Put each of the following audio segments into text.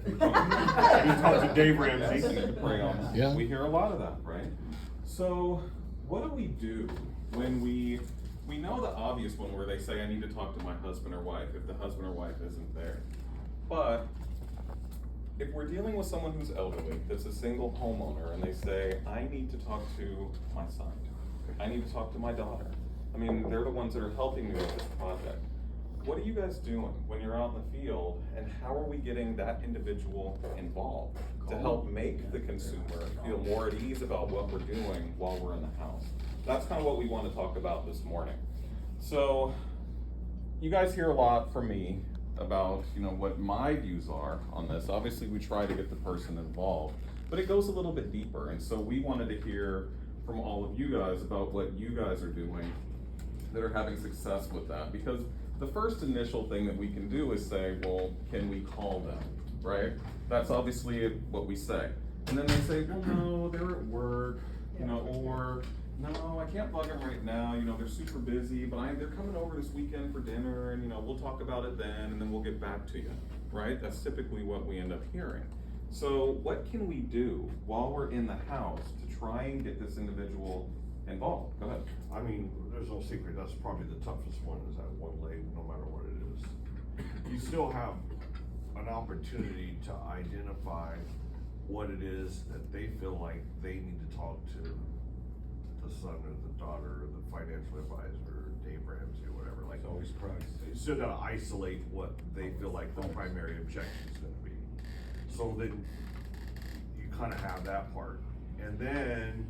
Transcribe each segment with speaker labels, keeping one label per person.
Speaker 1: You can talk to Dave Ramsey.
Speaker 2: And you can pray on that.
Speaker 3: Yeah.
Speaker 2: We hear a lot of that, right? So what do we do when we know the obvious one where they say, I need to talk to my husband or wife if the husband or wife isn't there. But if we're dealing with someone who's elderly, that's a single homeowner, and they say, I need to talk to my son, I need to talk to my daughter. I mean, they're the ones that are helping me with this project. What are you guys doing when you're out in the field, and how are we getting that individual involved to help make the consumer feel more at ease about what we're doing while we're in the house? That's kind of what we want to talk about this morning. So, you guys hear a lot from me about, what my views are on this. Obviously, we try to get the person involved, but it goes a little bit deeper. And so we wanted to hear from all of you guys about what you guys are doing that are having success with that. Because the first initial thing that we can do is say, well, can we call them, right? That's obviously what we say. And then they say, well, no, they're at work, or no, I can't bug them right now, they're super busy, but they're coming over this weekend for dinner, and we'll talk about it then, and then we'll get back to you, right? That's typically what we end up hearing. So what can we do while we're in the house to try and get this individual involved? Go ahead.
Speaker 1: I mean, there's no secret, that's probably the toughest one, is that one leg, no matter what it is. You still have an opportunity to identify what it is that they feel like they need to talk to the son or the daughter or the financial advisor or Dave Ramsey or whatever. Like,
Speaker 4: Always Christ.
Speaker 1: you still gotta isolate what they feel like the primary objection is gonna be. So then you kind of have that part. And then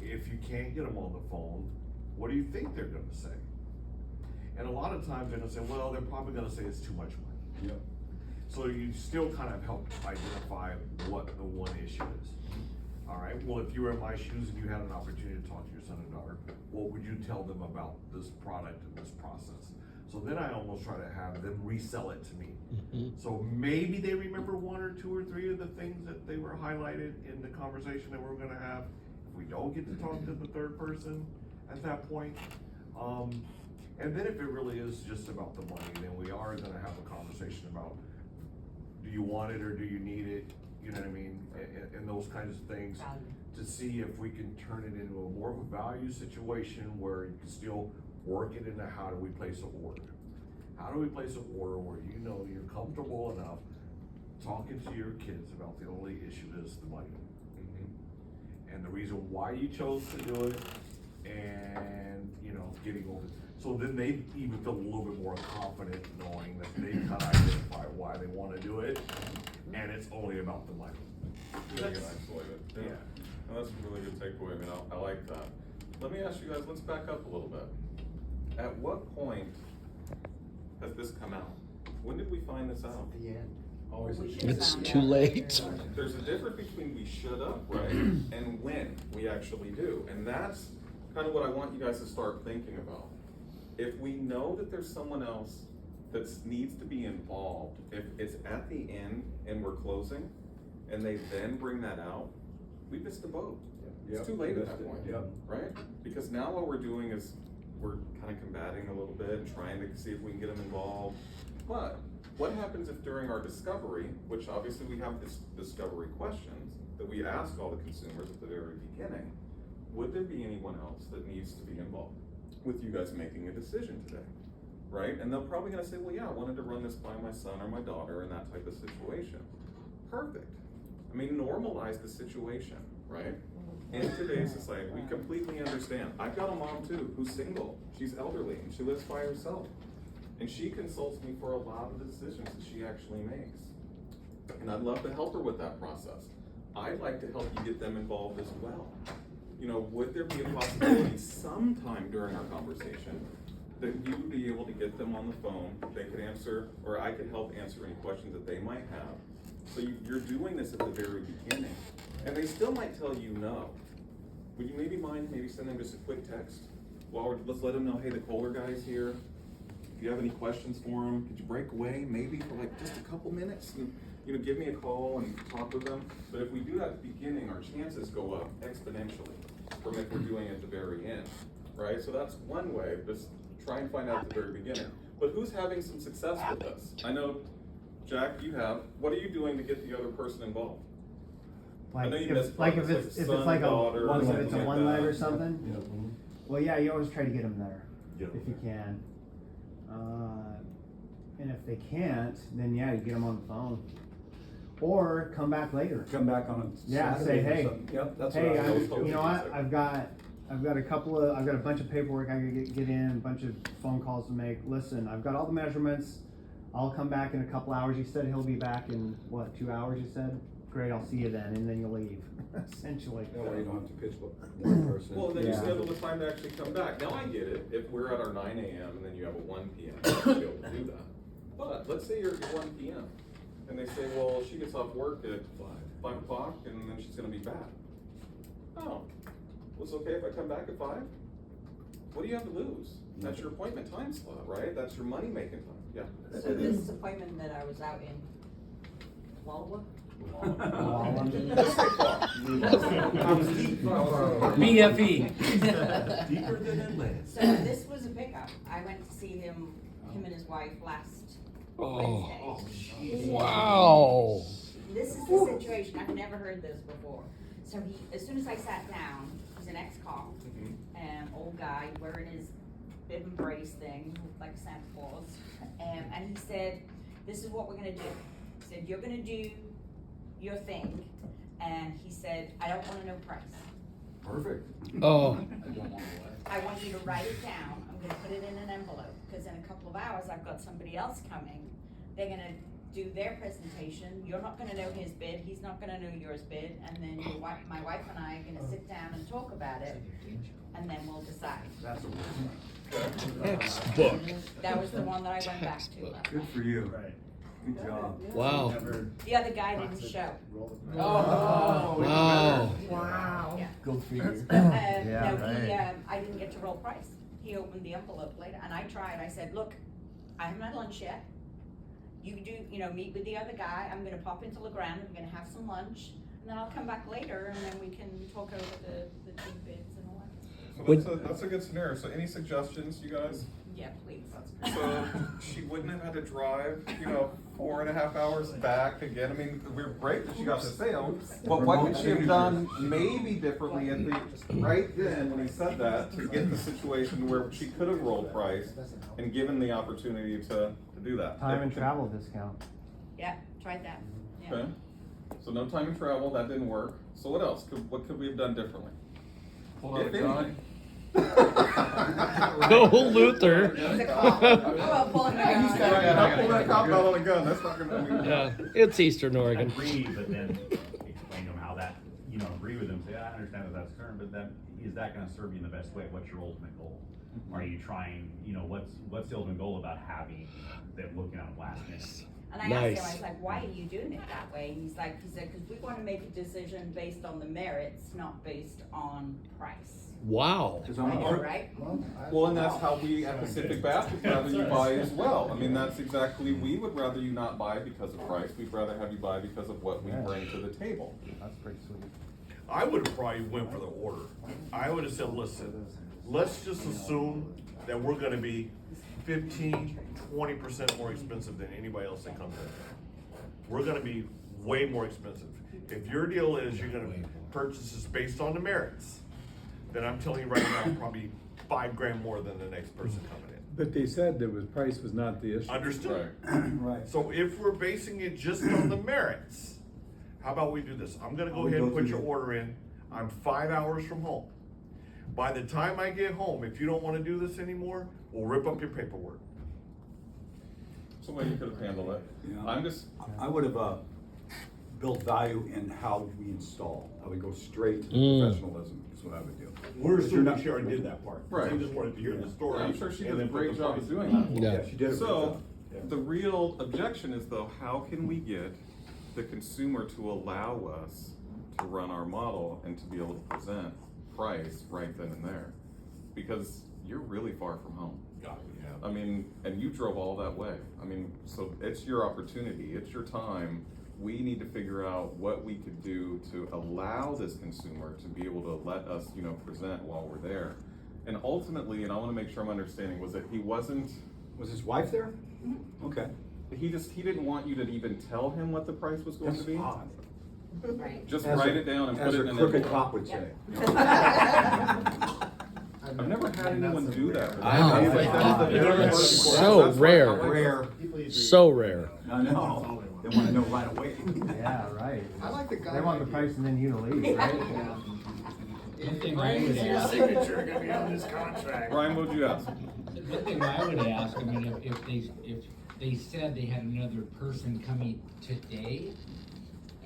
Speaker 1: if you can't get them on the phone, what do you think they're gonna say? And a lot of times they're gonna say, well, they're probably gonna say it's too much money.
Speaker 4: Yep.
Speaker 1: So you still kind of help identify what the one issue is. All right, well, if you were in my shoes and you had an opportunity to talk to your son and daughter, what would you tell them about this product and this process? So then I almost try to have them resell it to me. So maybe they remember one or two or three of the things that they were highlighted in the conversation that we're gonna have. If we don't get to talk to the third person at that point, and then if it really is just about the money, then we are gonna have a conversation about, do you want it or do you need it? You know what I mean? And those kinds of things, to see if we can turn it into a more of a value situation where you can still work it into how do we place an order? How do we place an order where you're comfortable enough talking to your kids about the only issue is the money? And the reason why you chose to do it, and getting over. So then they even feel a little bit more confident knowing that they kind of identify why they want to do it, and it's only about the money.
Speaker 2: Really good, isolated.
Speaker 1: Yeah.
Speaker 2: No, that's a really good takeaway. I mean, I like that. Let me ask you guys, let's back up a little bit. At what point has this come out? When did we find this out?
Speaker 4: The end.
Speaker 5: Always.
Speaker 3: It's too late.
Speaker 2: There's a difference between we should have, right, and when we actually do. And that's kind of what I want you guys to start thinking about. If we know that there's someone else that needs to be involved, if it's at the end and we're closing, and they then bring that out, we missed the boat.
Speaker 4: Yep.
Speaker 2: It's too late at that point,
Speaker 4: Yep.
Speaker 2: right? Because now what we're doing is we're kind of combating a little bit and trying to see if we can get them involved. But what happens if during our discovery, which obviously we have this discovery questions that we ask all the consumers at the very beginning, would there be anyone else that needs to be involved with you guys making a decision today, right? And they're probably gonna say, well, yeah, I wanted to run this by my son or my daughter in that type of situation. Perfect. I mean, normalize the situation, right? In today's society, we completely understand. I've got a mom too, who's single. She's elderly and she lives by herself. And she consults me for a lot of the decisions that she actually makes. And I'd love to help her with that process. I'd like to help you get them involved as well. Would there be a possibility sometime during our conversation that you would be able to get them on the phone, they could answer, or I could help answer any questions that they might have. So you're doing this at the very beginning, and they still might tell you no. Would you mind sending them just a quick text? Let's let them know, hey, the Kohler guy's here. If you have any questions for them, could you break away maybe for like just a couple minutes and give me a call and talk with them? But if we do that at the beginning, our chances go up exponentially from if we're doing it at the very end, right? So that's one way, just try and find out at the very beginning. But who's having some success with this? I know Jack, you have, what are you doing to get the other person involved?
Speaker 3: Like
Speaker 2: know you
Speaker 3: if,
Speaker 2: missed
Speaker 3: like
Speaker 2: part,
Speaker 3: if
Speaker 2: it's
Speaker 3: it's
Speaker 2: like
Speaker 3: if
Speaker 2: son,
Speaker 3: it's like
Speaker 2: daughter, or
Speaker 3: if it's
Speaker 2: something
Speaker 3: a
Speaker 2: like
Speaker 3: one leg
Speaker 2: that.
Speaker 3: or something. Well, yeah, you always try to get them there
Speaker 1: Get 'em
Speaker 3: if you
Speaker 1: there.
Speaker 3: can. And if they can't, then yeah, you get them on the phone, or come back later.
Speaker 4: Come back on a
Speaker 3: Yeah,
Speaker 4: Saturday
Speaker 3: say,
Speaker 4: or
Speaker 3: hey,
Speaker 4: something. Yep, that's
Speaker 3: Hey,
Speaker 4: what I was
Speaker 3: you
Speaker 4: told.
Speaker 3: know what? I've got a bunch of paperwork I gotta get in, a bunch of phone calls to make. Listen, I've got all the measurements. I'll come back in a couple hours. He said he'll be back in what, 2 hours? You said. Great, I'll see you then, and then you leave. Essentially.
Speaker 4: That way you don't have to pitch one person.
Speaker 2: Well, then you
Speaker 3: Yeah.
Speaker 2: schedule the time to actually come back. Now I get it, if we're at our 9 AM and then you have a 1 PM, you'll be able to do that. But let's say you're at your 1 PM and they say, well, she gets off work at 5 o'clock and then she's gonna be back. Oh, well, it's okay if I come back at 5? What do you have to lose? That's your appointment time slot, right? That's your money making time, yeah.
Speaker 5: So this appointment that I was out in Walwa,
Speaker 6: BFE.
Speaker 1: Deeper than Atlantis.
Speaker 5: so this was a pickup. I went to see him and his wife last Wednesday.
Speaker 6: Wow.
Speaker 5: This is the situation, I've never heard this before. So he, as soon as I sat down, he's an ex-cop, old guy wearing his bib and brace thing, looked like Santa Claus. And he said, this is what we're gonna do. He said, you're gonna do your thing. And he said, I don't wanna know price.
Speaker 1: Perfect.
Speaker 6: Oh.
Speaker 5: I want you to write it down. I'm gonna put it in an envelope, because in a couple of hours, I've got somebody else coming. They're gonna do their presentation. You're not gonna know his bid, he's not gonna know yours bid, and then your wife, my wife and I are gonna sit down and talk about it, and then we'll decide.
Speaker 1: That's a
Speaker 6: Textbook.
Speaker 5: That was the one that I went back to last
Speaker 4: Good
Speaker 5: night.
Speaker 4: for you. Good job.
Speaker 6: Wow.
Speaker 5: The other guy didn't show.
Speaker 1: Oh.
Speaker 6: Wow.
Speaker 5: Wow. Yeah.
Speaker 6: Go figure.
Speaker 3: Yeah,
Speaker 5: No, he,
Speaker 3: right.
Speaker 5: I didn't get to roll price. He opened the envelope later, and I tried, I said, look, I haven't had lunch yet. You do, meet with the other guy, I'm gonna pop into LeGrand, we're gonna have some lunch, and then I'll come back later, and then we can talk over the two bids and all that.
Speaker 2: So that's a good scenario. So any suggestions, you guys?
Speaker 5: Yeah, please.
Speaker 2: So she wouldn't have had to drive, 4.5 hours back again. I mean, we're great that she got the sale, but what could she have done maybe differently at the, right then when he said that, to get the situation where she could have rolled price and given the opportunity to do that?
Speaker 3: Time and travel discount.
Speaker 5: Yeah, tried that, yeah.
Speaker 2: Okay, so no time and travel, that didn't work. So what else? What could we have done differently? If anything.
Speaker 6: Go Luther.
Speaker 5: He's a cop. Oh, pulling a gun.
Speaker 2: Not pulling a cop out on a gun, that's not gonna be.
Speaker 6: Yeah, it's Eastern Oregon.
Speaker 7: Agree, but then explain to them how that, agree with them, say, I understand that that's current, but then, is that gonna serve you in the best way? What's your ultimate goal? Are you trying, what's the ultimate goal about having them looking at last minute?
Speaker 5: And I asked him, I
Speaker 6: Nice.
Speaker 5: was like, why are you doing it that way? And he said, because we want to make a decision based on the merits, not based on price.
Speaker 6: Wow.
Speaker 4: Cause
Speaker 5: I
Speaker 4: I'm
Speaker 5: know, right?
Speaker 2: Well, and that's how we at Pacific Baptist rather you buy as well. I mean, that's exactly, we would rather you not buy because of price, we'd rather have you buy because of what we bring to the table.
Speaker 3: That's pretty sweet.
Speaker 1: I would have probably went for the order. I would have said, listen, let's just assume that we're gonna be 15-20% more expensive than anybody else that comes in. We're gonna be way more expensive. If your deal is you're gonna purchase this based on the merits, then I'm telling you right now, probably $5 grand more than the next person coming in.
Speaker 8: But they said price was not the issue.
Speaker 1: Understood?
Speaker 4: Right.
Speaker 1: So if we're basing it just on the merits, how about we do this? I'm gonna go ahead and put your order in. I'm 5 hours from home. By the time I get home, if you don't wanna do this anymore, we'll rip up your paperwork.
Speaker 2: So way you could have handled it.
Speaker 4: Yeah.
Speaker 2: I'm just,
Speaker 4: I would have, built value in how we install. I would go straight to
Speaker 6: Mm.
Speaker 4: professionalism, is what I would do.
Speaker 1: We're
Speaker 4: But you're not-
Speaker 1: assuming she already did that part.
Speaker 2: Right.
Speaker 1: We just wanted to hear the story.
Speaker 2: I'm sure she
Speaker 1: and
Speaker 2: did a
Speaker 1: then put
Speaker 2: great
Speaker 1: the
Speaker 2: job
Speaker 1: price.
Speaker 2: of doing that.
Speaker 6: Yeah.
Speaker 4: Yeah, she did a great
Speaker 2: So,
Speaker 4: job. Yeah.
Speaker 2: the real objection is though, how can we get the consumer to allow us to run our model and to be able to present price right then and there? Because you're really far from home.
Speaker 1: Got it, yeah.
Speaker 2: I mean, and you drove all that way. I mean, so it's your opportunity, it's your time. We need to figure out what we could do to allow this consumer to be able to let us, present while we're there. And ultimately, and I wanna make sure I'm understanding, was that he wasn't,
Speaker 4: Was his wife there? Okay.
Speaker 2: he didn't want you to even tell him what the price was going to
Speaker 4: That's
Speaker 2: be.
Speaker 4: odd.
Speaker 5: Right.
Speaker 2: Just
Speaker 4: As
Speaker 2: write
Speaker 4: a-
Speaker 2: it down and
Speaker 4: as
Speaker 2: put it
Speaker 4: a
Speaker 2: in an
Speaker 4: crooked
Speaker 2: envelope.
Speaker 4: cop would say.
Speaker 2: I've never had anyone do that.
Speaker 6: Wow.
Speaker 2: That's like- that's the very
Speaker 6: That's
Speaker 2: first
Speaker 6: so
Speaker 2: one. That's why-
Speaker 6: rare.
Speaker 4: Rare.
Speaker 6: So rare.
Speaker 4: I know. They wanna know right away.
Speaker 3: Yeah, right.
Speaker 9: I like the guy.
Speaker 3: They want the price and then you to leave, right?
Speaker 10: One thing I would ask,
Speaker 1: Signature gonna be on this contract.
Speaker 2: Brian, what would you ask?
Speaker 10: one thing I would ask, I mean, if they said they had another person coming today,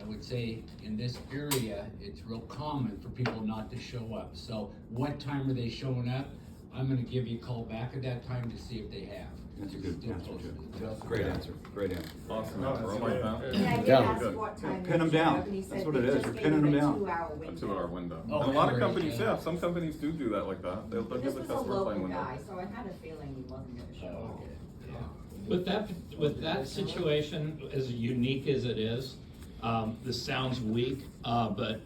Speaker 10: I would say in this area, it's real common for people not to show up. So what time are they showing up? I'm gonna give you a call back at that time to see if they have.
Speaker 4: That's a good answer, too. Great answer, great answer.
Speaker 2: Awesome answer. I like that.
Speaker 5: And I did
Speaker 6: Yeah.
Speaker 5: ask
Speaker 2: Good.
Speaker 5: what time.
Speaker 4: Pin 'em
Speaker 5: they showed
Speaker 4: down.
Speaker 5: up, and he
Speaker 4: That's
Speaker 5: said
Speaker 4: what it
Speaker 5: they
Speaker 4: is.
Speaker 5: just
Speaker 4: You're
Speaker 5: gave
Speaker 4: pinning
Speaker 5: him
Speaker 4: 'em
Speaker 5: a
Speaker 4: down.
Speaker 5: 2-hour
Speaker 2: A
Speaker 5: window.
Speaker 2: 2-hour window.
Speaker 10: Oh,
Speaker 2: And a lot of
Speaker 10: great,
Speaker 2: companies,
Speaker 10: yeah.
Speaker 2: yeah, some companies do that like that. They'll
Speaker 5: This
Speaker 2: give the
Speaker 5: was a
Speaker 2: customer a
Speaker 5: local
Speaker 2: time window.
Speaker 5: guy, so I had a feeling he wasn't gonna show up.
Speaker 11: With that situation, as unique as it is, this sounds weak, but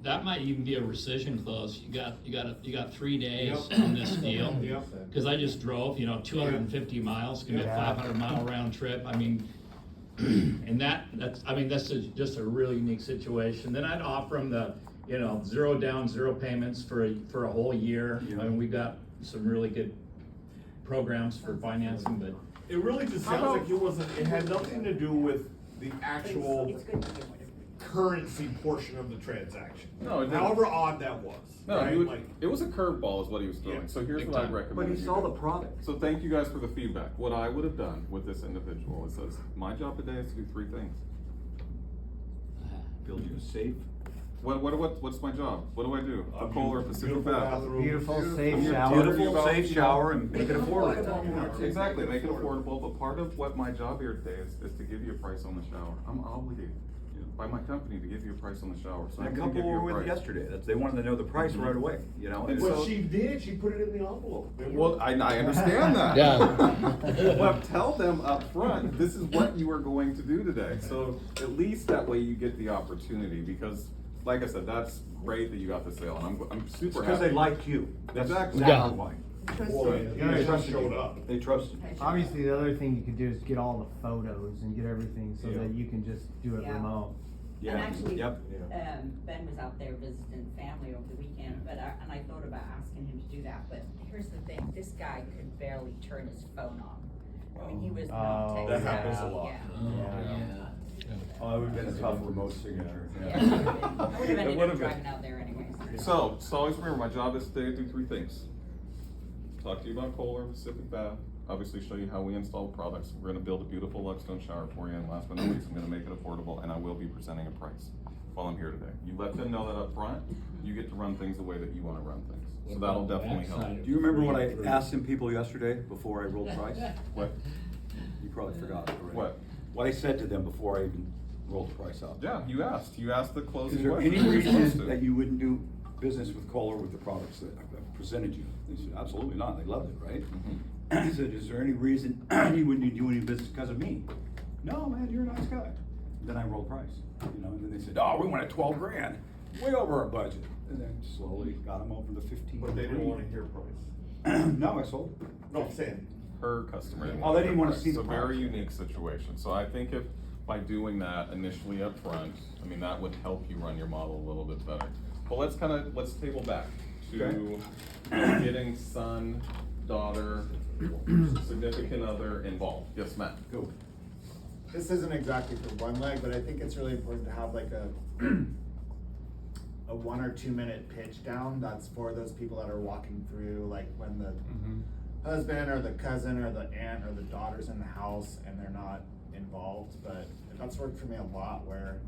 Speaker 11: that might even be a rescission clause. You got 3 days on this deal. Cause I just drove, 250 miles, gonna be a
Speaker 3: Yeah.
Speaker 11: 500-mile round trip. I mean, and that's just a really unique situation. Then I'd offer them the, 0 down, 0 payments for a whole year.
Speaker 4: Yeah.
Speaker 11: I mean, we've got some really good programs for financing, but
Speaker 1: It really just sounds like it had nothing to do with the actual
Speaker 5: It's good to get one.
Speaker 1: currency portion of the transaction.
Speaker 2: No, it didn't.
Speaker 1: However odd that was.
Speaker 2: No,
Speaker 1: right?
Speaker 2: he would,
Speaker 1: Like,
Speaker 2: it was a curveball is what he was throwing.
Speaker 1: Yeah.
Speaker 2: So here's
Speaker 11: Big
Speaker 2: what I'd
Speaker 11: time.
Speaker 2: recommend.
Speaker 4: But he
Speaker 2: you
Speaker 4: saw
Speaker 2: do.
Speaker 4: the product.
Speaker 2: So thank you guys for the feedback. What I would have done with this individual is says, my job today is to do 3 things.
Speaker 4: Build you a safe.
Speaker 2: What's my job? What do I do?
Speaker 1: a
Speaker 2: A Kohler Pacific
Speaker 1: beautiful
Speaker 2: Bath.
Speaker 1: bathroom.
Speaker 3: Beautiful, safe
Speaker 2: Yeah.
Speaker 3: shower.
Speaker 4: Beautiful, safe shower and make it affordable.
Speaker 2: Exactly, make it affordable, but part of what my job here today is to give you a price on the shower. I'm obligated by my company to give you a price on the shower, so
Speaker 4: And
Speaker 2: I'm
Speaker 4: a
Speaker 2: gonna give
Speaker 4: couple
Speaker 2: you
Speaker 4: were
Speaker 2: a
Speaker 4: with
Speaker 2: price.
Speaker 4: yesterday, they wanted to know the price right away,
Speaker 2: And
Speaker 1: What
Speaker 2: so-
Speaker 1: she did, she put it in the envelope. They were-
Speaker 2: Well, I understand that.
Speaker 6: Yeah.
Speaker 2: But tell them up front, this is what you are going to do today, so at least that way you get the opportunity, because, like I said, that's great that you got the sale, and I'm super happy.
Speaker 4: Because they liked you, that's
Speaker 2: Exactly.
Speaker 4: exactly
Speaker 6: Yeah.
Speaker 4: why.
Speaker 1: Boy,
Speaker 3: Yeah,
Speaker 1: they
Speaker 3: they
Speaker 1: just
Speaker 4: trusted
Speaker 1: showed
Speaker 4: you.
Speaker 1: up.
Speaker 4: They trusted you.
Speaker 3: Obviously, the other thing you could do is get all the photos and get everything so
Speaker 1: Yeah.
Speaker 3: that you can just do it
Speaker 5: Yeah.
Speaker 3: remote.
Speaker 4: Yeah,
Speaker 5: And actually,
Speaker 4: yep.
Speaker 5: Ben was out there visiting family over the weekend, and I thought about asking him to do that, but here's the thing, this guy could barely turn his phone on. I mean, he was not
Speaker 3: Oh,
Speaker 5: tech
Speaker 1: that
Speaker 5: savvy,
Speaker 1: happens a lot.
Speaker 5: yeah.
Speaker 4: Oh, it would've been a tough remote signature.
Speaker 5: Yeah, I would've ended
Speaker 2: It
Speaker 5: up
Speaker 2: would've been.
Speaker 5: driving out there anyways.
Speaker 2: So always remember, my job is today to do 3 things. Talk to you about Kohler Pacific Bath, obviously show you how we install products. We're gonna build a beautiful Luxstone shower for you, and last but not least, I'm gonna make it affordable, and I will be presenting a price while I'm here today. You let them know that up front. You get to run things the way that you wanna run things. So that'll definitely help.
Speaker 4: Do you remember what I asked some people yesterday before I rolled the price?
Speaker 2: What?
Speaker 4: You probably forgot already.
Speaker 2: What?
Speaker 4: What I said to them before I even rolled the price up.
Speaker 2: Yeah, you asked the closing
Speaker 4: Is there
Speaker 2: question.
Speaker 4: any
Speaker 2: You're supposed
Speaker 4: reason
Speaker 2: to.
Speaker 4: that you wouldn't do business with Kohler with the products that I've presented you? They said, absolutely not, they loved it, right?
Speaker 2: Mhm.
Speaker 4: He said, is there any reason you wouldn't do any business because of me? No, man, you're a nice guy. Then I rolled price, and then they said, oh, we want at 12 grand, way over our budget. And then slowly got them over to 15.
Speaker 1: But they didn't wanna hear price.
Speaker 4: No, I sold.
Speaker 1: No, I'm saying,
Speaker 2: Her customer.
Speaker 4: Oh, they didn't wanna
Speaker 2: price.
Speaker 4: see the
Speaker 2: It's a very
Speaker 4: price.
Speaker 2: unique situation. So I think if by doing that initially up front, I mean, that would help you run your model a little bit better. But let's table back to getting son, daughter, significant other involved. Yes, Matt?
Speaker 4: Go.
Speaker 9: This isn't exactly for one leg, but I think it's really important to have like a 1 or 2 minute pitch down that's for those people that are walking through, like when the husband or the cousin or the aunt or the daughter's in the house and they're not involved. But that's worked for me a lot, where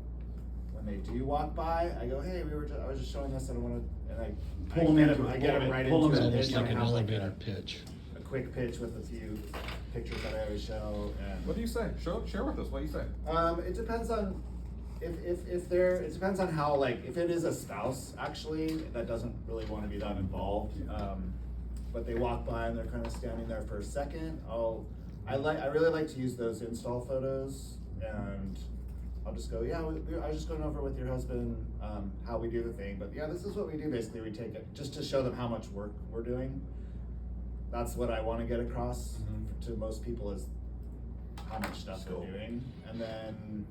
Speaker 9: when they do walk by, I go, hey, I was just showing this, and I want to, and I
Speaker 4: Pull 'em
Speaker 9: get
Speaker 4: into
Speaker 9: them,
Speaker 4: it,
Speaker 9: I get
Speaker 4: pull 'em
Speaker 9: them right
Speaker 4: in, pull 'em
Speaker 9: into
Speaker 4: in.
Speaker 9: the
Speaker 6: Almost
Speaker 9: pitch,
Speaker 6: like
Speaker 9: and
Speaker 6: an
Speaker 9: I have like
Speaker 6: elevator pitch.
Speaker 9: a quick pitch with a few pictures that I always show. And
Speaker 2: What do you say? Share with us. What do you say?
Speaker 9: it depends on it depends on how, like, if it is a spouse actually that doesn't really want to be that involved, but they walk by and they're kind of standing there for a second, I really like to use those install photos, and I'll just go, yeah, I was just going over with your husband, how we do the thing, but yeah, this is what we do. Basically, we take it just to show them how much work we're doing. That's what I want to get across to most people, is how much stuff they're doing. And then,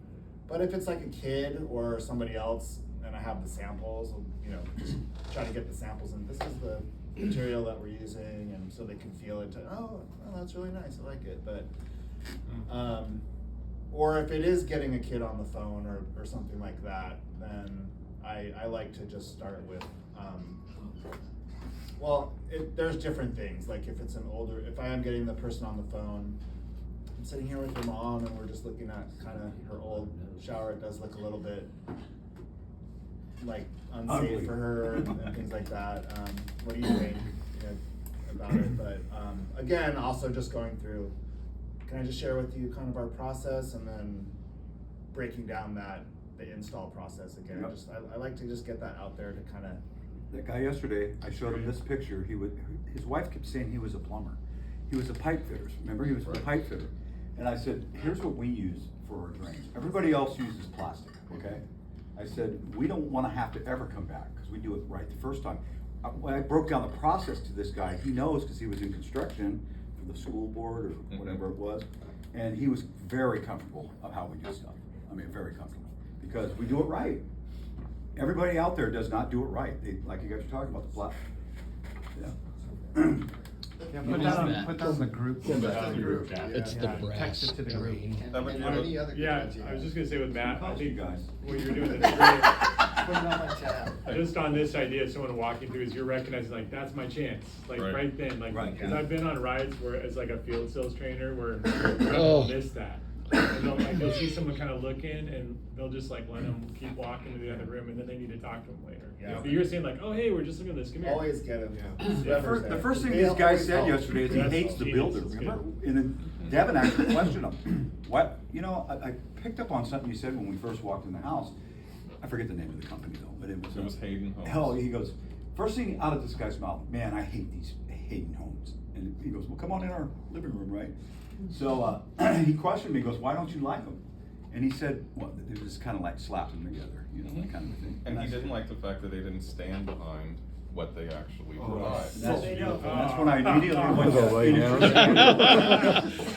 Speaker 9: but if it's like a kid or somebody else, and I have the samples, you know, just try to get the samples, and this is the material that we're using, and so they can feel it. Oh, that's really nice. I like it. But, or if it is getting a kid on the phone or something like that, then I like to just start with, well, there's different things. Like if it's if I am getting the person on the phone, I'm sitting here with your mom and we're just looking at kind of her old shower. It does look a little bit like unsafe for her and things like that. What do you think about it? But again, also just going through, can I just share with you kind of our process and then breaking down the install process again.
Speaker 4: Yep.
Speaker 9: I like to just get that out there to kind of.
Speaker 4: That guy yesterday, I showed him this picture, his wife kept saying he was a plumber. He was a pipe fitter, remember? He was a pipe fitter. And I said, here's what we use for our drains. Everybody else uses plastic, okay? I said, we don't wanna have to ever come back, because we do it right the first time. When I broke down the process to this guy, he knows, because he was in construction for the school board or whatever it was, and he was very comfortable of how we do stuff. I mean, very comfortable, because we do it right. Everybody out there does not do it right. Like you guys are talking about the plastic. Yeah.
Speaker 3: Yeah,
Speaker 10: What
Speaker 3: put
Speaker 10: is
Speaker 3: that
Speaker 10: that?
Speaker 3: on the group.
Speaker 6: It's the
Speaker 3: Yeah,
Speaker 6: brass
Speaker 3: text it to the group.
Speaker 6: green.
Speaker 12: Any other
Speaker 8: Yeah,
Speaker 12: comments you
Speaker 8: I was
Speaker 12: have?
Speaker 8: just gonna say with Matt, I
Speaker 4: Calls you
Speaker 8: think
Speaker 4: guys.
Speaker 8: what you're doing is great.
Speaker 12: Put it on my tab.
Speaker 8: Just on this idea of someone walking through is you're recognizing like, that's my chance, like
Speaker 2: Right.
Speaker 8: right then, like,
Speaker 4: Right.
Speaker 8: cause I've been on rides where it's like a field sales trainer where
Speaker 6: Oh.
Speaker 8: they'll miss that. And they'll see someone kind of looking and they'll just like let them keep walking to the other room and then they need to talk to them later.
Speaker 9: Yeah.
Speaker 8: But you're saying like, oh, hey, we're just looking at this, come here.
Speaker 9: Always get them.
Speaker 4: The first thing this guy said yesterday is he hates the builder, remember? And then Devin actually questioned him. What, I picked up on something you said when we first walked in the house. I forget the name of the company though, but it was
Speaker 2: Hayden Homes.
Speaker 4: Hell, he goes, first thing out of this guy's mouth, man, I hate these Hayden Homes. And he goes, well, come on in our living room, right? So he questioned me, he goes, why don't you like them? And he said, well, they just kind of like slapped them together, that kind of a thing.
Speaker 2: And
Speaker 4: I
Speaker 2: he
Speaker 4: said,
Speaker 2: didn't like the fact that they didn't stand behind what they actually
Speaker 4: Oh,
Speaker 2: provide.
Speaker 4: that's
Speaker 8: they
Speaker 4: beautiful.
Speaker 8: don't.
Speaker 4: That's when I immediately went
Speaker 8: Go
Speaker 4: to
Speaker 8: lay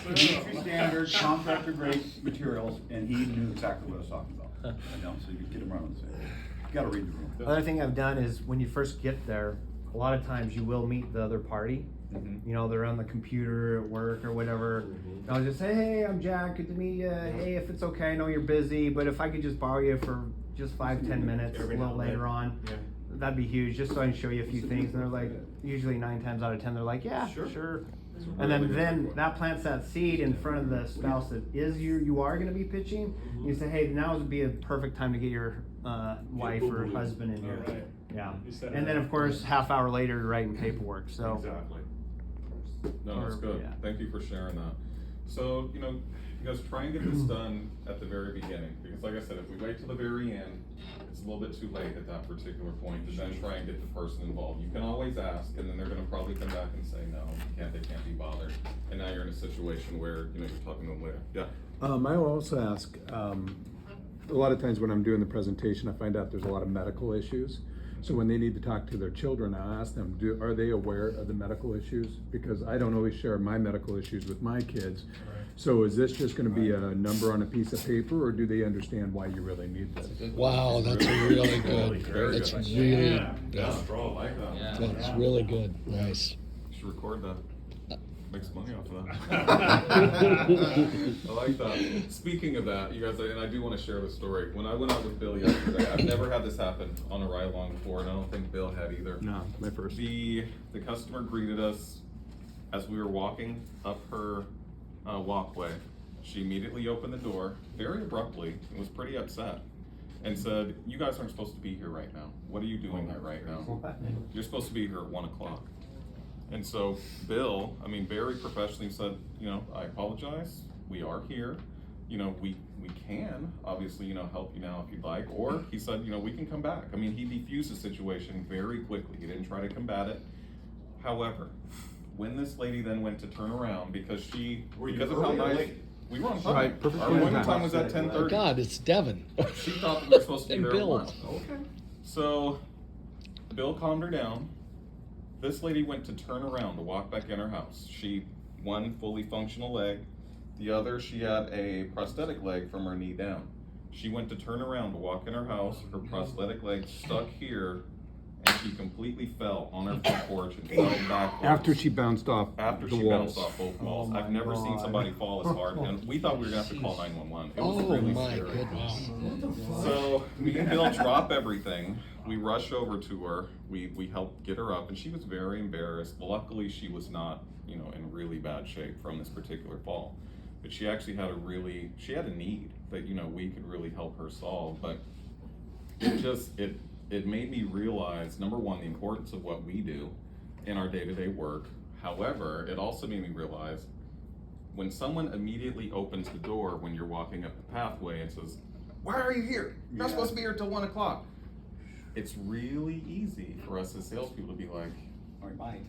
Speaker 4: industry standard, contractor grade materials, and he knew exactly what I was talking about. So you get him right on the same. You gotta read the room.
Speaker 3: Other thing I've done is when you first get there, a lot of times you will meet the other party. They're on the computer at work or whatever. And I'll just say, hey, I'm Jack, good to meet you. Hey, if it's okay, I know you're busy, but if I could just borrow you for just 5-10 minutes a little later on, that'd be huge, just so I can show you a few things. And they're like, usually 9 times out of 10, they're like, yeah, sure. And then that plants that seed in front of the spouse that you are gonna be pitching. You say, hey, now would be a perfect time to get your wife or husband in here.
Speaker 8: Right.
Speaker 3: Yeah.
Speaker 8: You set it
Speaker 3: And then
Speaker 8: up.
Speaker 3: of course, half hour later, you're writing paperwork, so.
Speaker 1: Exactly.
Speaker 2: No, that's
Speaker 3: Or-
Speaker 2: good.
Speaker 3: yeah.
Speaker 2: Thank you for sharing that. So, you guys try and get this done at the very beginning, because like I said, if we wait till the very end, it's a little bit too late at that particular point to then try and get the person involved. You can always ask, and then they're gonna probably come back and say, no, they can't be bothered. And now you're in a situation where, you're talking to them later. Yeah.
Speaker 8: I will also ask, a lot of times when I'm doing the presentation, I find out there's a lot of medical issues. So when they need to talk to their children, I ask them, are they aware of the medical issues? Because I don't always share my medical issues with my kids. So is this just gonna be a number on a piece of paper, or do they understand why you really need this?
Speaker 6: Wow, that's really good.
Speaker 2: Very
Speaker 6: That's
Speaker 2: good.
Speaker 6: really,
Speaker 8: Yeah.
Speaker 6: yeah,
Speaker 2: I like that.
Speaker 6: that's really good. Nice.
Speaker 2: You should record that. Makes money off of that. I like that. Speaking of that, you guys, and I do want to share the story. When I went out with Bill yesterday, I've never had this happen on a ride along before, and I don't think Bill had either.
Speaker 8: No, my first.
Speaker 2: The customer greeted us as we were walking up her walkway. She immediately opened the door very abruptly and was pretty upset and said, "You guys aren't supposed to be here right now. What are you doing here right now? You're supposed to be here at 1 o'clock." And so Bill, very professionally said, I apologize. We are here. We can obviously, help you now if you'd like. Or he said, we can come back. He defused the situation very quickly. He didn't try to combat it. However, when this lady then went to turn around because of how nice, we were on time.
Speaker 8: Right, perfect
Speaker 2: Our
Speaker 8: on
Speaker 2: appointment
Speaker 8: time.
Speaker 2: time was at 10:30.
Speaker 6: God, it's Devin.
Speaker 2: She thought that we were supposed to be
Speaker 6: And
Speaker 2: there at
Speaker 6: Bill.
Speaker 2: 1. Okay. So Bill calmed her down. This lady went to turn around to walk back in her house. One fully functional leg, The other, she had a prosthetic leg from her knee down. She went to turn around to walk in her house, her prosthetic leg stuck here, and she completely fell on her front porch and fell backwards.
Speaker 8: After she bounced off
Speaker 2: After
Speaker 8: the
Speaker 2: she
Speaker 8: walls.
Speaker 2: bounced off both walls.
Speaker 3: Oh
Speaker 2: I've
Speaker 3: my
Speaker 2: never seen
Speaker 3: God.
Speaker 2: somebody fall as hard, and we thought we were gonna have to call 911. It was
Speaker 6: Oh
Speaker 2: really
Speaker 6: my
Speaker 2: scary.
Speaker 6: goodness.
Speaker 2: So me and Bill drop everything. We rush over to her. We help get her up, and she was very embarrassed. Luckily, she was not, you know, in really bad shape from this particular fall. But she actually had she had a need that, you know, we could really help her solve. But it made me realize, number one, the importance of what we do in our day-to-day work. However, it also made me realize when someone immediately opens the door when you're walking up the pathway and says, "Why are you here? You're not supposed to be here till 1 o'clock." It's really easy for us as salespeople to be like,
Speaker 4: All right, bye.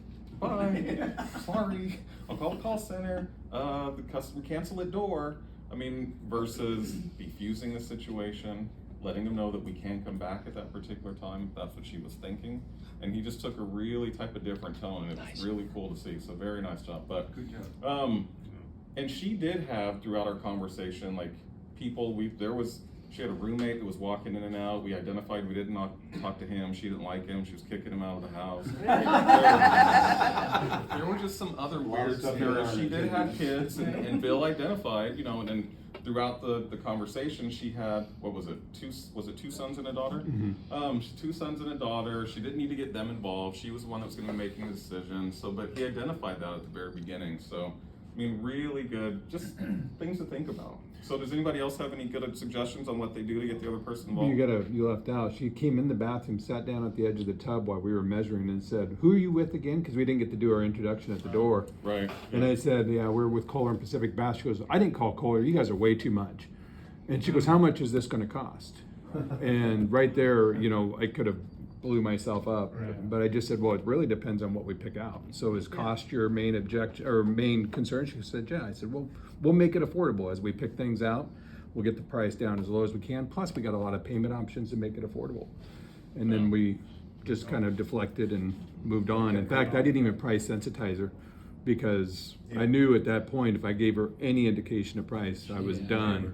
Speaker 2: "Bye, sorry, I'll call the call center, the customer cancel at door." I mean, versus defusing the situation, letting them know that we can come back at that particular time, if that's what she was thinking. And he just took a really type of different tone, and it was really cool to see, so very nice job. But,
Speaker 4: Good job.
Speaker 2: and she did have, throughout our conversation, like, she had a roommate that was walking in and out. We identified we didn't talk to him. She didn't like him. She was kicking him out of the house. There were just some other weird
Speaker 4: stuff
Speaker 2: scenarios.
Speaker 4: going on
Speaker 2: She
Speaker 4: there,
Speaker 2: did
Speaker 4: too.
Speaker 2: have kids, and Bill identified, you know, and then throughout the conversation, she had, what was it, two sons and a daughter? Two sons and a daughter. She didn't need to get them involved. She was the one that was gonna be making the decision. So, but he identified that at the very beginning. So, I mean, really good, just things to think about. So does anybody else have any good suggestions on what they do to get the other person involved?
Speaker 8: You left out. She came in the bathroom, sat down at the edge of the tub while we were measuring and said, "Who are you with again?" Because we didn't get to do our introduction at the door.
Speaker 2: Right.
Speaker 8: And I said, "Yeah, we're with Kohler and Pacific Bass." She goes, "I didn't call Kohler. You guys are way too much." And she goes, "How much is this going to cost?" And right there, you know, I could have blew myself up, but I just said, "Well, it really depends on what we pick out." So is cost your main objection or main concern? She said, "Yeah." I said, "Well, we'll make it affordable as we pick things out. We'll get the price down as low as we can. Plus, we got a lot of payment options to make it affordable." And then we just kind of deflected and moved on. In fact, I didn't even price sensitize her because I knew at that point if I gave her any indication of price, I was done.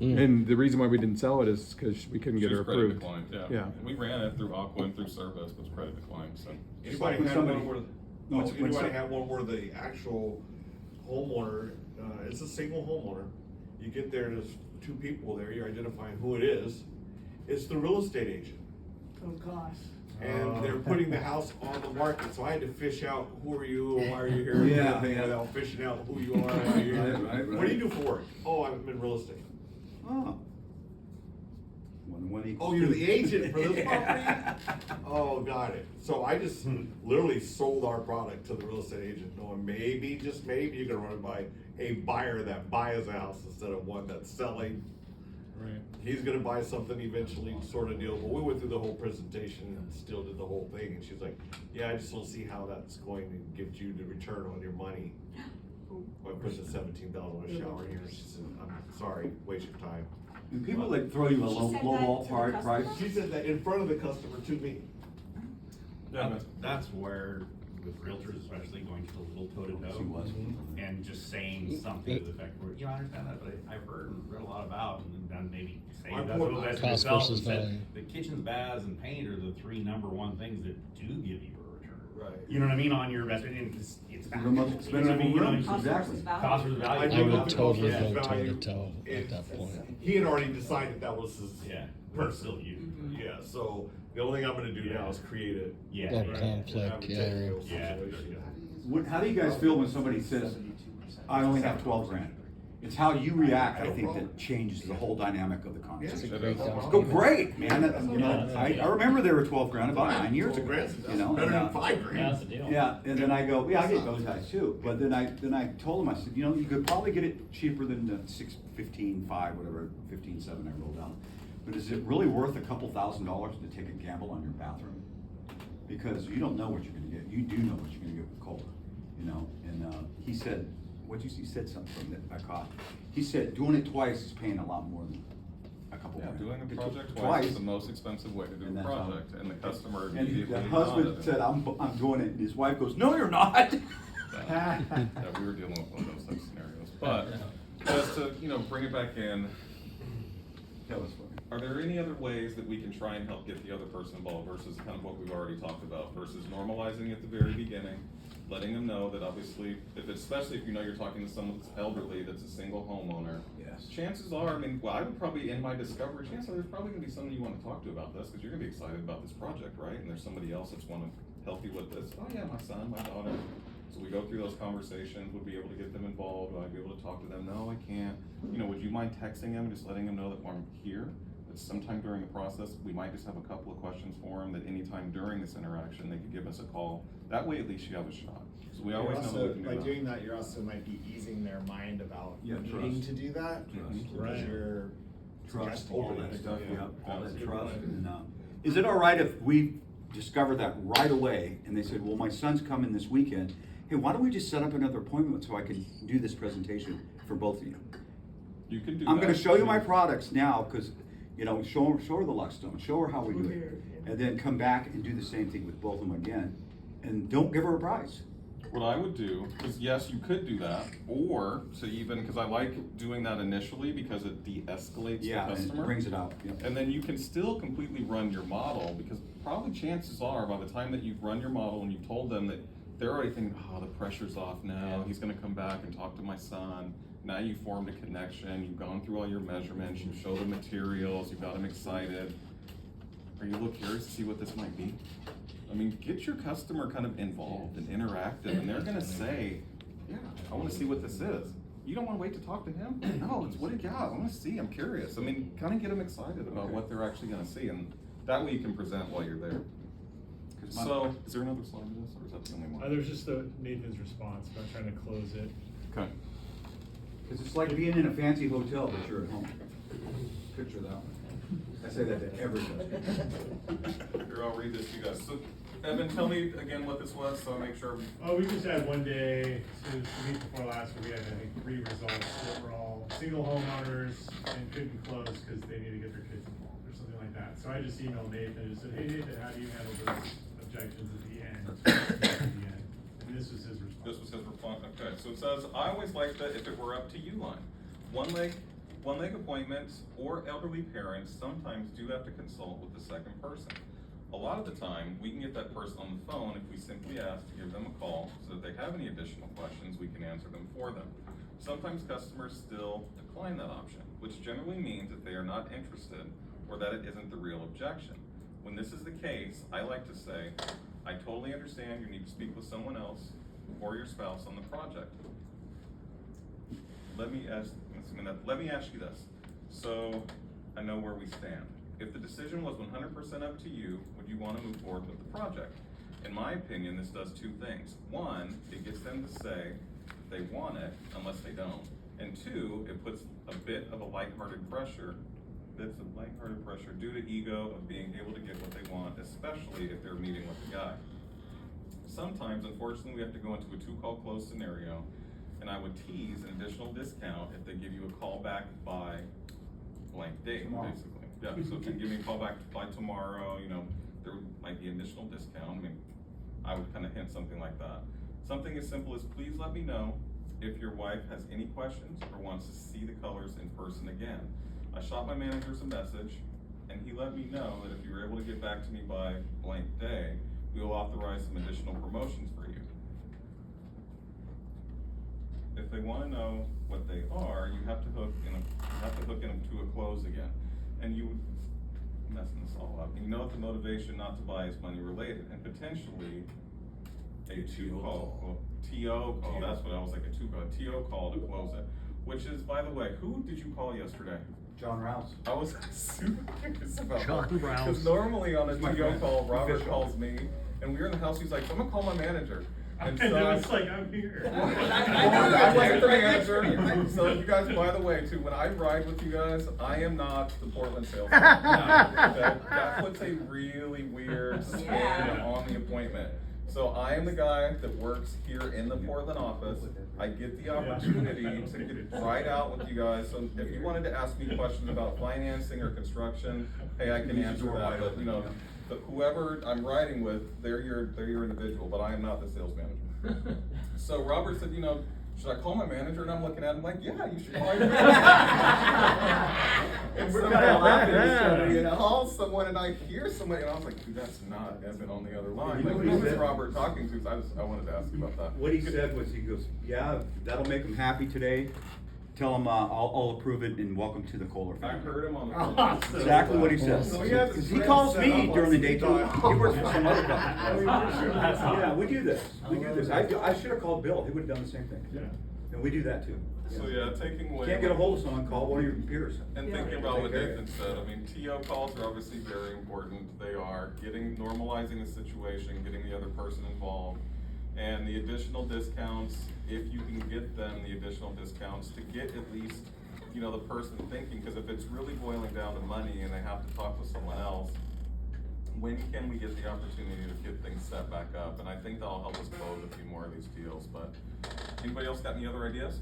Speaker 8: And the reason why we didn't sell it is because we couldn't get
Speaker 2: She
Speaker 8: her
Speaker 2: was credit
Speaker 8: approved.
Speaker 2: declined, yeah.
Speaker 8: Yeah.
Speaker 2: And we ran it through Aqua and through Service, but it's credit declined, so.
Speaker 1: Anybody
Speaker 4: when
Speaker 1: had
Speaker 4: somebody-
Speaker 1: one where,
Speaker 4: No,
Speaker 1: no,
Speaker 4: it's when
Speaker 1: anybody
Speaker 4: some-
Speaker 1: had one where the actual homeowner, it's a single homeowner, you get there, there's two people there, you're identifying who it is, it's the real estate agent.
Speaker 5: Oh, gosh.
Speaker 1: And they're putting the house on the market, so I had to fish out, who are you, why are you here?
Speaker 4: Yeah, yeah.
Speaker 1: Without fishing out who you are, why you're here.
Speaker 4: Right.
Speaker 1: What do you do for work? Oh, I'm in real estate.
Speaker 4: Oh. 1 and 1 equals
Speaker 1: Oh, you're
Speaker 4: 2.
Speaker 1: the agent for this property? Oh, got it. So I just literally sold our product to the real estate agent, knowing maybe, just maybe, you're gonna run it by a buyer that buys a house instead of one that's selling.
Speaker 2: Right.
Speaker 1: He's gonna buy something eventually, sort of deal, but we went through the whole presentation and still did the whole thing, and she's like, "Yeah, I just don't see how that's going to give you the return on your money." I put the $17,000 a shower here, she said, "I'm sorry, waste your time."
Speaker 4: Do people like throw you a
Speaker 5: She
Speaker 4: low
Speaker 5: said
Speaker 4: ball
Speaker 5: that to the
Speaker 4: price?
Speaker 5: customer?
Speaker 1: She said that in front of the customer to me.
Speaker 7: That's where, with realtors especially, going to the little toe to
Speaker 4: She
Speaker 7: toe
Speaker 4: was.
Speaker 7: and just saying something to the effect where, you know, I understand that, but I've heard and read a lot about, and then maybe saying
Speaker 1: I'm
Speaker 7: that's
Speaker 1: more-
Speaker 7: a little bit
Speaker 6: Cost
Speaker 7: yourself
Speaker 6: versus
Speaker 7: and said,
Speaker 6: value.
Speaker 7: the kitchens, baths, and paint are the three #1 things that do give you a return.
Speaker 1: Right.
Speaker 7: You know what I mean, on your investment, and it's
Speaker 4: The most
Speaker 7: factual.
Speaker 4: expensive
Speaker 7: You know what I mean? You know,
Speaker 4: room.
Speaker 7: it's
Speaker 5: Cost
Speaker 4: Exactly.
Speaker 5: versus value.
Speaker 7: Cost versus value.
Speaker 1: I
Speaker 6: I
Speaker 1: do
Speaker 6: would
Speaker 1: look at
Speaker 6: totally
Speaker 1: those
Speaker 6: go toe
Speaker 1: value.
Speaker 6: to toe at
Speaker 1: It's-
Speaker 6: that point.
Speaker 1: He had already decided that was his
Speaker 7: Yeah, but it's still
Speaker 1: person.
Speaker 7: you.
Speaker 1: Yeah, so the only thing I'm gonna do now is create it.
Speaker 7: Yeah.
Speaker 6: That
Speaker 7: right.
Speaker 6: conflict, yeah.
Speaker 7: Yeah.
Speaker 4: How do you guys feel when somebody says, "I only have 12 grand"? It's how you react, I think, that changes the whole dynamic of the conversation. Go great, man. You know, I remember they were 12 grand about 9 years ago. You know,
Speaker 1: Better
Speaker 4: and,
Speaker 1: than 5 grand.
Speaker 4: yeah, and then I go, yeah, I get those guys too. But then I told him, I said, you know, you could probably get it cheaper than the 6, 15, 5, whatever, 15.7 I rolled down. But is it really worth a couple $1,000s to take a gamble on your bathroom? Because you don't know what you're gonna get. You do know what you're gonna get with Kohler, you know? And he said, he said something that I caught. He said, doing it twice is paying a lot more than a couple
Speaker 2: Yeah,
Speaker 4: grand.
Speaker 2: doing a project twice is the most expensive way to do
Speaker 4: And
Speaker 2: a
Speaker 4: that's
Speaker 2: project, and the customer
Speaker 4: And
Speaker 2: immediately.
Speaker 4: the husband
Speaker 2: nodded.
Speaker 4: said, I'm doing it, and his wife goes, "No, you're not."
Speaker 2: Yeah, we were dealing with one of those type scenarios, but just to, bring it back in,
Speaker 4: That was funny.
Speaker 2: are there any other ways that we can try and help get the other person involved versus kind of what we've already talked about versus normalizing at the very beginning, letting them know that obviously, especially if you're talking to someone that's elderly, that's a single homeowner.
Speaker 4: Yes.
Speaker 2: Chances are, I would probably, in my discovery, chances are there's probably gonna be someone you wanna talk to about this, cause you're gonna be excited about this project, right? And there's somebody else that's wanna help you with this. Oh yeah, my son, my daughter. So we go through those conversations, would be able to get them involved, would I be able to talk to them? No, I can't. Would you mind texting them, just letting them know that I'm here? That sometime during the process, we might just have a couple of questions for them, that anytime during this interaction, they could give us a call. That way, at least you have a shot. So we always know that we can do
Speaker 9: By
Speaker 2: that.
Speaker 9: doing that, you're also might be easing their mind about
Speaker 4: Yeah,
Speaker 9: needing
Speaker 4: trust.
Speaker 9: to do that.
Speaker 4: Trust.
Speaker 9: Because
Speaker 11: Right.
Speaker 9: you're
Speaker 4: Trust,
Speaker 9: suggesting
Speaker 4: all
Speaker 9: it.
Speaker 4: that stuff, yeah, all
Speaker 2: That's a
Speaker 4: that
Speaker 2: good
Speaker 4: trust.
Speaker 2: point.
Speaker 4: And, is it all right if we discover that right away and they said, well, my son's coming this weekend, hey, why don't we just set up another appointment so I can do this presentation for both of you?
Speaker 2: You can do
Speaker 4: I'm
Speaker 2: that.
Speaker 4: gonna show you my products now, cause, show her the Luckstone, show her how we do it. And then come back and do the same thing with both of them again, and don't give her a prize.
Speaker 2: What I would do is, yes, you could do that, or because I like doing that initially because it de-escalates the
Speaker 4: Yeah, and
Speaker 2: customer.
Speaker 4: it brings it out, yep.
Speaker 2: And then you can still completely run your model, because probably chances are, by the time that you've run your model and you've told them that, they're already thinking, oh, the pressure's off now, he's gonna come back and talk to my son. Now you've formed a connection, you've gone through all your measurements, you've showed them materials, you've got them excited. Are you a little curious to see what this might be? Get your customer kind of involved and interactive, and they're gonna say, yeah, I wanna see what this is. You don't wanna wait to talk to him? No, it's what do you got? I wanna see, I'm curious. Kind of get them excited about what they're actually gonna see, and that way you can present while you're there.
Speaker 4: 'Cause my-
Speaker 2: So, is there another slide to this, or is that the only one?
Speaker 13: There's just Nathan's response, but I'm trying to close it.
Speaker 2: Okay.
Speaker 4: Cause it's like being in a fancy hotel, but you're at home. Picture that one. I say that to everybody.
Speaker 2: Here, I'll read this to you guys. So, Evan, tell me again what this was, so I make sure.
Speaker 13: Oh, we just had one day, so the week before last, where we had, I think, 3 results that were all single homeowners and couldn't close because they need to get their kids involved or something like that. So I just emailed Nathan and just said, hey Nathan, how do you handle those objections at the end? And this was his response.
Speaker 2: This was his response. Okay, so it says, I always like the if it were up to you line. One leg appointments or elderly parents sometimes do have to consult with the second person. A lot of the time, we can get that person on the phone if we simply ask to give them a call, so that if they have any additional questions, we can answer them for them. Sometimes customers still decline that option, which generally means that they are not interested or that it isn't the real objection. When this is the case, I like to say, I totally understand you need to speak with someone else or your spouse on the project. Let me ask you this, so I know where we stand. If the decision was 100% up to you, would you want to move forward with the project? In my opinion, this does 2 things. 1, it gets them to say that they want it, unless they don't. And 2, it puts a bit of lighthearted pressure due to ego of being able to get what they want, especially if they're meeting with the guy. Sometimes, unfortunately, we have to go into a 2-call close scenario, and I would tease an additional discount if they give you a call back by blank date,
Speaker 4: Tomorrow.
Speaker 2: basically. Yeah, so if you give me a call back by tomorrow, there might be an additional discount. I would kind of hint something like that. Something as simple as, please let me know if your wife has any questions or wants to see the colors in person again. I shot my managers a message, and he let me know that if you were able to get back to me by blank day, we will authorize some additional promotions for you. If they want to know what they are, you have to hook them to a close again. And you messing this all up. You know that the motivation not to buy is money related, and potentially a TO call. That's what I was like, a TO call to close it. Which is, by the way, who did you call yesterday?
Speaker 4: John Rouse.
Speaker 2: I was super curious about
Speaker 6: John
Speaker 2: that.
Speaker 6: Rouse.
Speaker 2: Because normally on a
Speaker 4: My
Speaker 2: TO
Speaker 4: friend.
Speaker 2: call, Robert
Speaker 4: Official.
Speaker 2: calls me, and we were in the house. He's like, so I'm gonna call my manager. And
Speaker 13: And
Speaker 2: so
Speaker 13: it's like, I'm here.
Speaker 2: I wasn't the manager. So you guys, by the way, too, when I ride with you guys, I am not the Portland salesman. That puts a really weird spin
Speaker 5: Yeah.
Speaker 2: on the appointment. So I am the guy that works here in the Portland office. I get the opportunity to get right out with you guys. So if you wanted to ask me questions about financing or construction, hey, I can answer that. But but whoever I'm riding with, they're your individual, but I am not the sales manager. So Robert said, should I call my manager? And I'm looking at him like, yeah, you should call your manager. And
Speaker 9: We're
Speaker 2: so
Speaker 9: kinda
Speaker 2: I
Speaker 9: laughing at each other, you know?
Speaker 2: call someone and I hear somebody and I was like, dude, that's not Evan on the other line.
Speaker 4: You know
Speaker 2: Like,
Speaker 4: what
Speaker 2: who
Speaker 4: he
Speaker 2: is
Speaker 4: said?
Speaker 2: Robert talking to? So I wanted to ask you about that.
Speaker 4: What he said was, he goes, yeah, that'll make them happy today. Tell them, I'll approve it and welcome to the Kohler
Speaker 2: I
Speaker 4: family.
Speaker 2: heard him on the
Speaker 9: Oh,
Speaker 2: phone.
Speaker 4: Exactly what he says.
Speaker 9: So he has his
Speaker 4: Because he
Speaker 9: friends
Speaker 4: calls
Speaker 9: set
Speaker 4: me
Speaker 9: up
Speaker 4: during the
Speaker 9: on
Speaker 4: day too.
Speaker 9: speed
Speaker 4: He works for some other
Speaker 9: Oh, we
Speaker 4: company.
Speaker 9: appreciate that.
Speaker 4: Yeah, we do this. We do this. I should have called Bill. He would have done the same thing.
Speaker 13: Yeah.
Speaker 4: And we do that too.
Speaker 2: So yeah, taking away.
Speaker 4: Can't get a hold of someone, call one of your peers.
Speaker 2: And
Speaker 5: Yeah.
Speaker 2: thinking about what
Speaker 4: Take care.
Speaker 2: Nathan said, I mean, TO calls are obviously very important. They are normalizing the situation, getting the other person involved. And the additional discounts, if you can get them the additional discounts to get at least, the person thinking, because if it's really boiling down to money and they have to talk with someone else, when can we get the opportunity to get things set back up? And I think that'll help us close a few more of these deals, but anybody else got any other ideas?